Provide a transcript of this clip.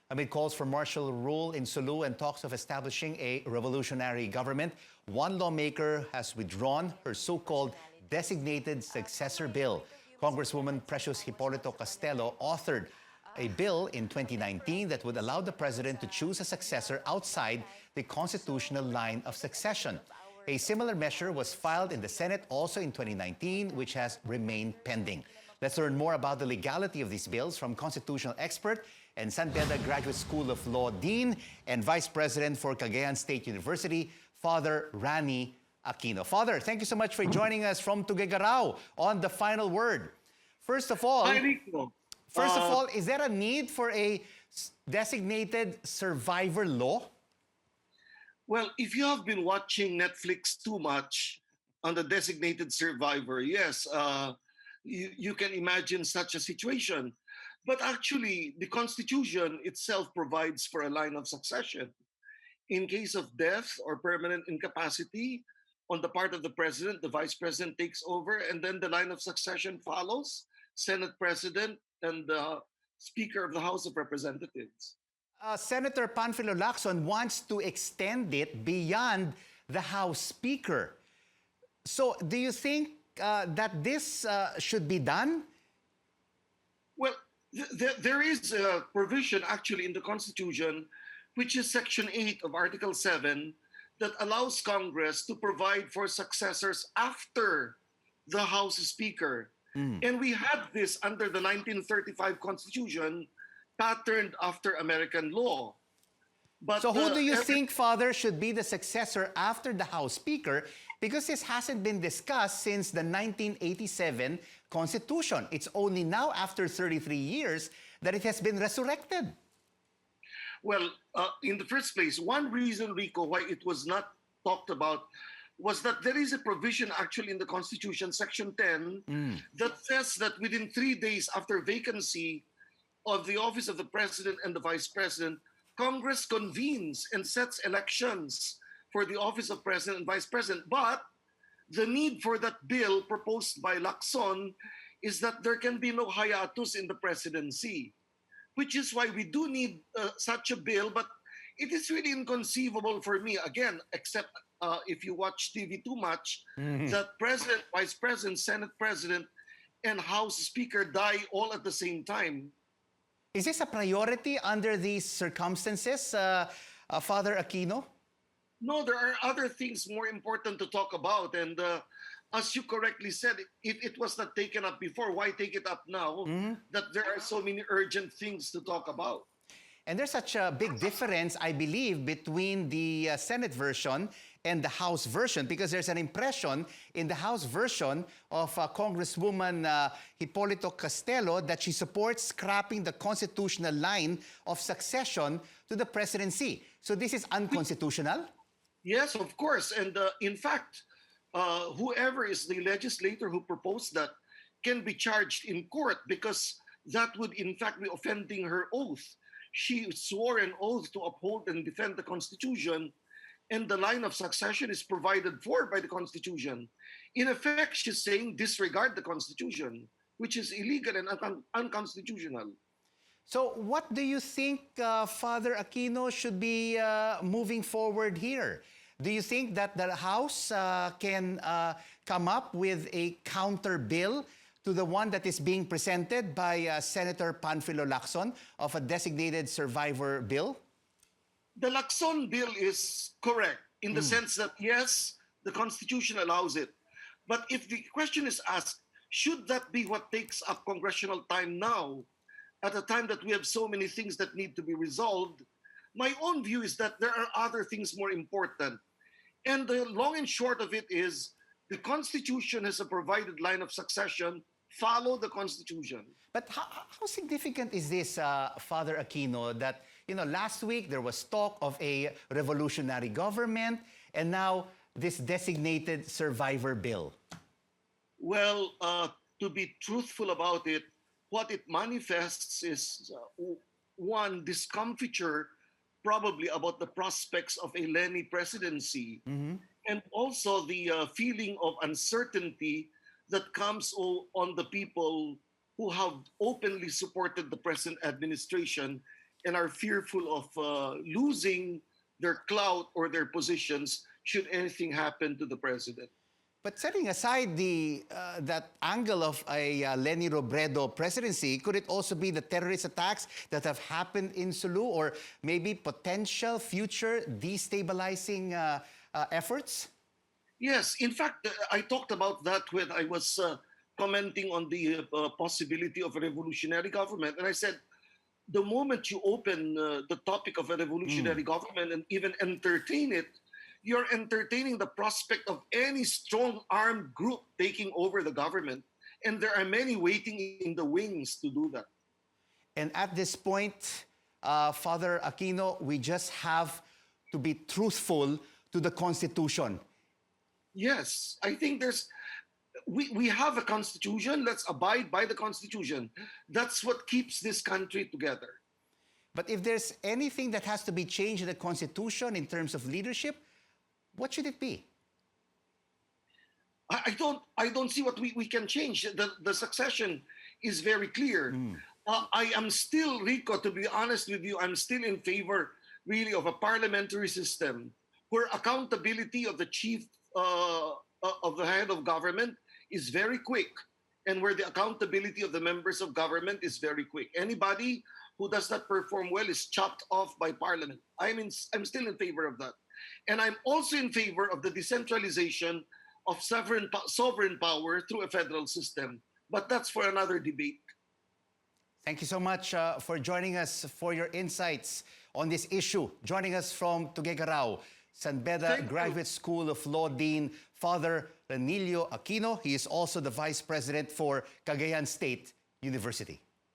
Amid calls for martial rule in Sulu and talks of establishing a revolutionary government, one lawmaker has withdrawn her so-called Designated Successor Bill. Congresswoman Precious Hipolito-Castelo authored a bill in 2019 that would allow the president to choose a successor outside the constitutional line of succession. A similar measure was filed in the Senate also in 2019, which has remained pending. Let's learn more about the legality of these bills from constitutional expert and Beda Graduate School of Law Dean and Vice President for Cagayan State University, Father Ranhilio Aquino. Father, thank you so much for joining us from Tuguegarao on The Final Word. First of all, Hi, Rico. is there a need for a designated survivor law? Well, if you have been watching Netflix too much on the designated survivor, yes, you can imagine such a situation. But actually, the Constitution itself provides for a line of succession. In case of death or permanent incapacity on the part of the president, the vice president takes over, and then the line of succession follows, Senate President and the Speaker of the House of Representatives. Senator Panfilo Lacson wants to extend it beyond the House Speaker. So do you think that this should be done? Well, there is a provision actually in the Constitution, which is Section 8 of Article 7, that allows Congress to provide for successors after the House Speaker. And we had this under the 1935 Constitution, patterned after American law. But so who do you think, Father, should be the successor after the House Speaker? Because this hasn't been discussed since the 1987 Constitution. It's only now, after 33 years, that it has been resurrected. Well, in the first place, one reason, Rico, why it was not talked about was that there is a provision actually in the Constitution, Section 10, that says that within 3 days after vacancy of the office of the president and the vice president, Congress convenes and sets elections for the office of president and vice president. But the need for that bill proposed by Lacson is that there can be no hiatus in the presidency, which is why we do need such a bill. But it is really inconceivable for me, again, except if you watch TV too much, that president, vice president, Senate president, and House Speaker die all at the same time. Is this a priority under these circumstances, Father Aquino? No, there are other things more important to talk about. And as you correctly said, if it was not taken up before, why take it up now? That there are so many urgent things to talk about. And there's such a big difference, I believe, between the Senate version and the House version, because there's an impression in the House version of Congresswoman Hipolito-Castelo that she supports scrapping the constitutional line of succession to the presidency. So this is unconstitutional? Yes, of course. And in fact, whoever is the legislator who proposed that can be charged in court, because that would in fact be offending her oath. She swore an oath to uphold and defend the Constitution, and the line of succession is provided for by the Constitution. In effect, she's saying disregard the Constitution, which is illegal and unconstitutional. So what do you think, Father Aquino, should be moving forward here? Do you think that the House can come up with a counter bill to the one that is being presented by Senator Panfilo Lacson of a designated survivor bill? The Lacson bill is correct in the sense that, yes, the Constitution allows it. But if the question is asked, should that be what takes up congressional time now, at a time that we have so many things that need to be resolved? My own view is that there are other things more important. And the long and short of it is, the Constitution has a provided line of succession. Follow the Constitution. But how significant is this, Father Aquino, that last week there was talk of a revolutionary government, and now this designated survivor bill? Well, to be truthful about it, what it manifests is, one, discomfiture probably about the prospects of a Lenny presidency, and also the feeling of uncertainty that comes on the people who have openly supported the present administration and are fearful of losing their clout or their positions should anything happen to the president. But setting aside that angle of a Leni Robredo presidency, could it also be the terrorist attacks that have happened in Sulu, or maybe potential future destabilizing efforts? Yes, in fact, I talked about that when I was commenting on the possibility of a revolutionary government. And I said, the moment you open the topic of a revolutionary government and even entertain it, you're entertaining the prospect of any strong armed group taking over the government. And there are many waiting in the wings to do that. And at this point, Father Aquino, we just have to be truthful to the Constitution. Yes, I think we have a constitution. Let's abide by the constitution. That's what keeps this country together. But if there's anything that has to be changed in the Constitution in terms of leadership, what should it be? I don't see what we can change. The succession is very clear. I am still, Rico, to be honest with you, I'm still in favor really of a parliamentary system where accountability of the chief of the head of government is very quick, and where the accountability of the members of government is very quick. Anybody who does not perform well is chopped off by parliament. I'm still in favor of that. And I'm also in favor of the decentralization of sovereign power through a federal system. But that's for another debate. Thank you so much for joining us, for your insights on this issue. Joining us from Tuguegarao, San Beda Graduate School of Law Dean, Father Ranhilio Aquino. He is also the Vice President for Cagayan State University.